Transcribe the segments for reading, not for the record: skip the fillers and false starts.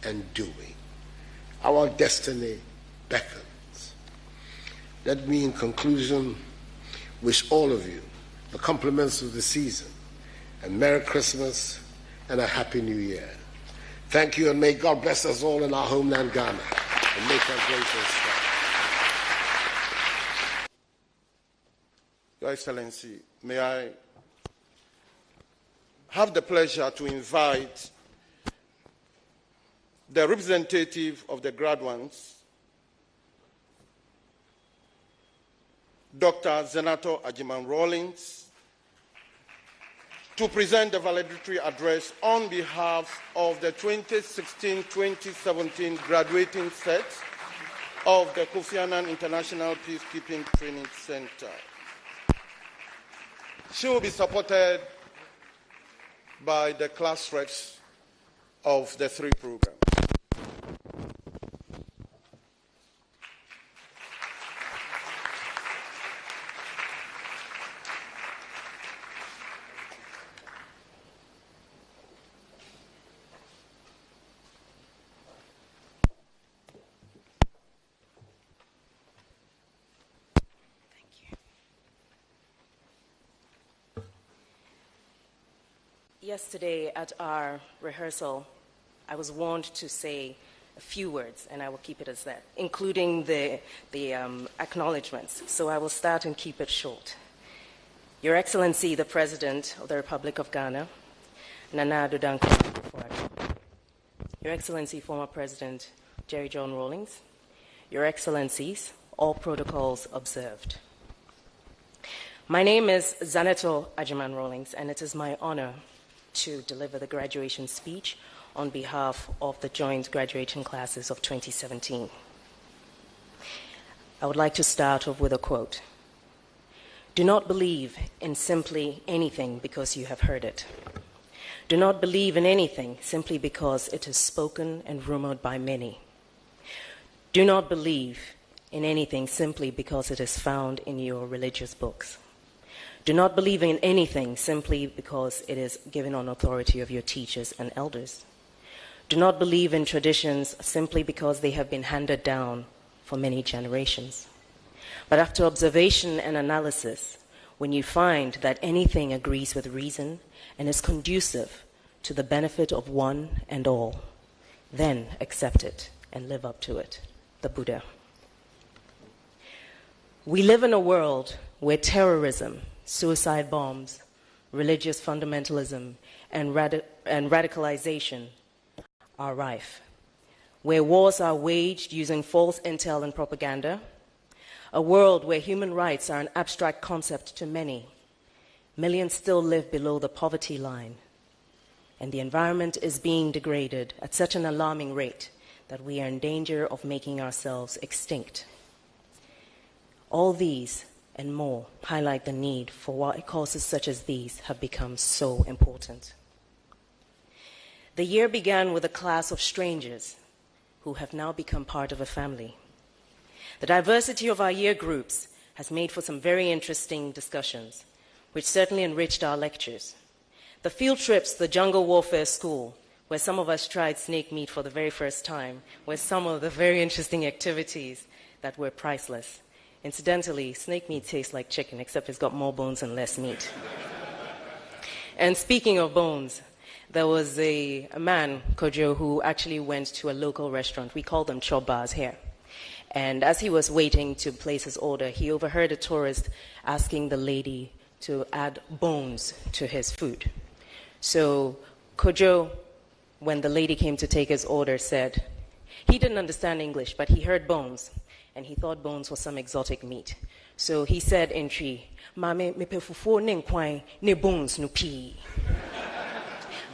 and doing. Our destiny beckons. Let me, in conclusion, wish all of you the compliments of the season, and Merry Christmas and a Happy New Year. Thank you, and may God bless us all in our homeland, Ghana, and make our great start. Your Excellency, may I have the pleasure to invite the representative of the graduates, Dr. Zenator Rawlings, to present the valedictory address on behalf of the 2016-2017 graduating set of the Kofi Annan International Peacekeeping Training Center. She will be supported by the class reps of the three programs. Yesterday at our rehearsal, I was warned to say a few words, and I will keep it as that, including the acknowledgements. So I will start and keep it short. Your Excellency, the President of the Republic of Ghana, Nana Addo Akufo-Addo. Your Excellency, former President Jerry John Rawlings. Your Excellencies, all protocols observed. My name is Zanetor Rawlings, and it is my honor to deliver the graduation speech on behalf of the joint graduating classes of 2017. I would like to start off with a quote. Do not believe in simply anything because you have heard it. Do not believe in anything simply because it is spoken and rumored by many. Do not believe in anything simply because it is found in your religious books. Do not believe in anything simply because it is given on authority of your teachers and elders. Do not believe in traditions simply because they have been handed down for many generations. But after observation and analysis, when you find that anything agrees with reason and is conducive to the benefit of one and all, then accept it and live up to it. The Buddha. We live in a world where terrorism, suicide bombs, religious fundamentalism, and radicalization are rife, where wars are waged using false intel and propaganda, a world where human rights are an abstract concept to many. Millions still live below the poverty line, and the environment is being degraded at such an alarming rate that we are in danger of making ourselves extinct. All these and more highlight the need for why causes such as these have become so important. The year began with a class of strangers who have now become part of a family. The diversity of our year groups has made for some very interesting discussions, which certainly enriched our lectures. The field trips to the Jungle Warfare School, where some of us tried snake meat for the very first time, were some of the very interesting activities that were priceless. Incidentally, snake meat tastes like chicken, except it's got more bones and less meat. And speaking of bones, there was a man, Kojo, who actually went to a local restaurant. We call them chop bars here. And as he was waiting to place his order, he overheard a tourist asking the lady to add bones to his food. So Kojo, when the lady came to take his order, said he didn't understand English, but he heard bones. And he thought bones was some exotic meat. So he said in Tree, "Mame me pe fufuo ne nkwai ne bones no pi,"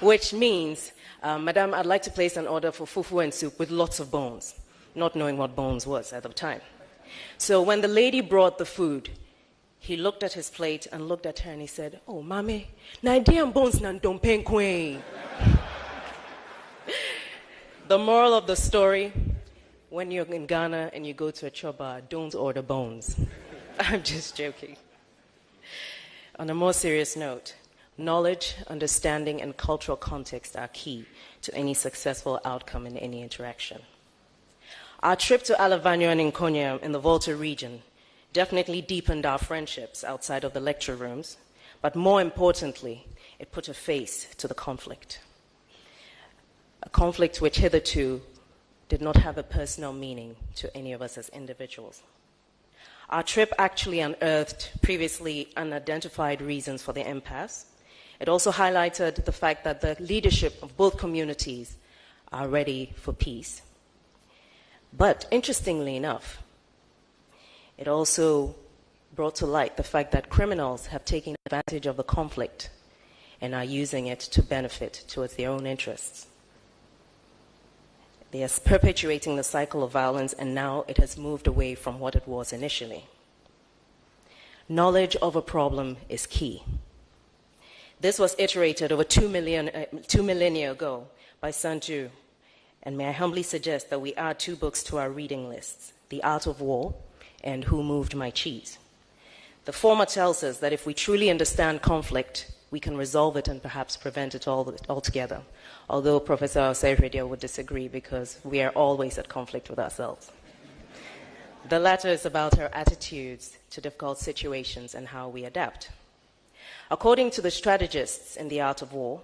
which means, "Madam, I'd like to place an order for fufu and soup with lots of bones," not knowing what bones was at the time. So when the lady brought the food, he looked at his plate and looked at her and he said, "Oh, mame, na idea bones nan dompen kwe." The moral of the story: when you're in Ghana and you go to a choba, don't order bones. I'm just joking. On a more serious note, Knowledge, understanding, and cultural context are key to any successful outcome in any interaction. Our trip to Alavanyo and Nkonya in the Volta region definitely deepened our friendships outside of the lecture rooms, but more importantly, it put a face to the conflict. A conflict which hitherto did not have a personal meaning to any of us as individuals. Our trip actually unearthed previously unidentified reasons for the impasse. It also highlighted the fact that the leadership of both communities are ready for peace. But interestingly enough, it also brought to light the fact that criminals have taken advantage of the conflict and are using it to benefit towards their own interests. They are perpetuating the cycle of violence, and now it has moved away from what it was initially. Knowledge of a problem is key. This was iterated over 2 millennia ago by Sanju, and may I humbly suggest that we add 2 books to our reading lists, The Art of War and Who Moved My Cheese. The former tells us that if we truly understand conflict, we can resolve it and perhaps prevent it altogether, although Professor Oseiredia would disagree because we are always at conflict with ourselves. The latter is about our attitudes to difficult situations and how we adapt. According to the strategists in The Art of War,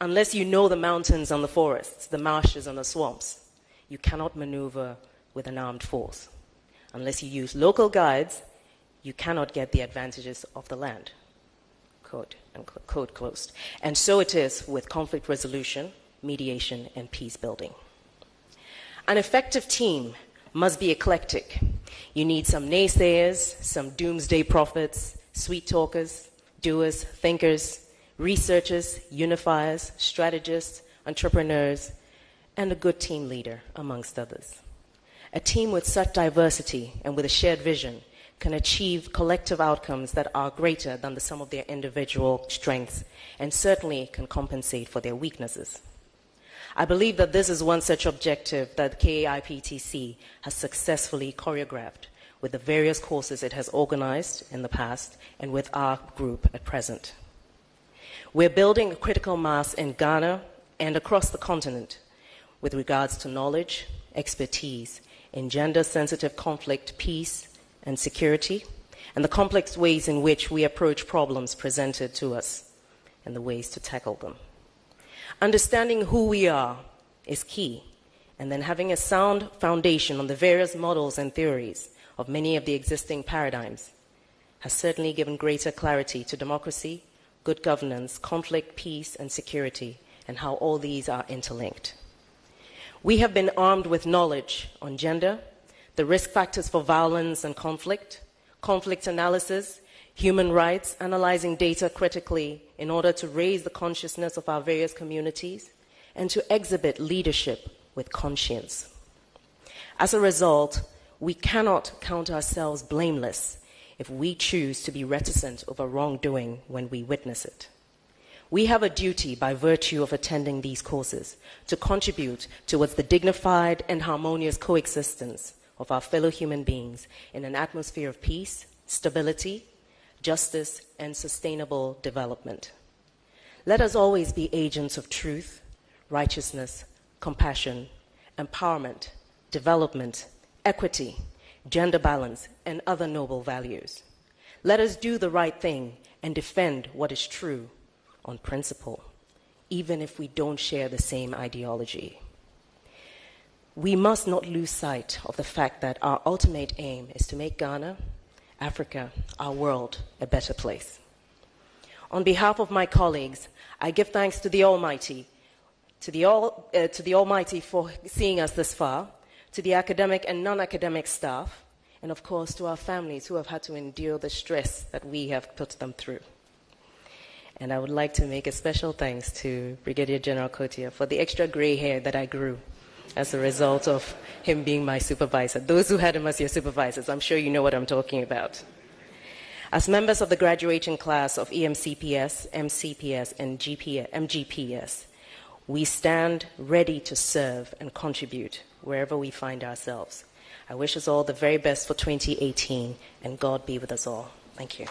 unless you know the mountains and the forests, the marshes and the swamps, you cannot maneuver with an armed force. Unless you use local guides, you cannot get the advantages of the land. Quote closed. And so it is with conflict resolution, mediation, and peace building. An effective team must be eclectic. You need some naysayers, some doomsday prophets, sweet talkers, doers, thinkers, researchers, unifiers, strategists, entrepreneurs, and a good team leader, amongst others. A team with such diversity and with a shared vision can achieve collective outcomes that are greater than the sum of their individual strengths and certainly can compensate for their weaknesses. I believe that this is one such objective that KAIPTC has successfully choreographed with the various courses it has organized in the past and with our group at present. We're building a critical mass in Ghana and across the continent with regards to knowledge, expertise in gender-sensitive conflict, peace, and security, and the complex ways in which we approach problems presented to us and the ways to tackle them. Understanding who we are is key, and then having a sound foundation on the various models and theories of many of the existing paradigms has certainly given greater clarity to democracy, good governance, conflict, peace, and security, and how all these are interlinked. We have been armed with knowledge on gender, the risk factors for violence and conflict analysis, human rights, analyzing data critically in order to raise the consciousness of our various communities, and to exhibit leadership with conscience. As a result, we cannot count ourselves blameless if we choose to be reticent over wrongdoing when we witness it. We have a duty by virtue of attending these courses to contribute towards the dignified and harmonious coexistence of our fellow human beings in an atmosphere of peace, stability, justice, and sustainable development. Let us always be agents of truth, righteousness, compassion, empowerment, development, equity, gender balance, and other noble values. Let us do the right thing and defend what is true on principle, even if we don't share the same ideology. We must not lose sight of the fact that our ultimate aim is to make Ghana, Africa, our world, a better place. On behalf of my colleagues, I give thanks to the Almighty, to the Almighty for seeing us this far, to the academic and non-academic staff, and of course to our families who have had to endure the stress that we have put them through. And I would like to make a special thanks to Brigadier General Kotia for the extra gray hair that I grew as a result of him being my supervisor. Those who had him as your supervisors, I'm sure you know what I'm talking about. As members of the graduating class of EMCPS, MCPS, and MGPS, we stand ready to serve and contribute wherever we find ourselves. I wish us all the very best for 2018, and God be with us all. Thank you.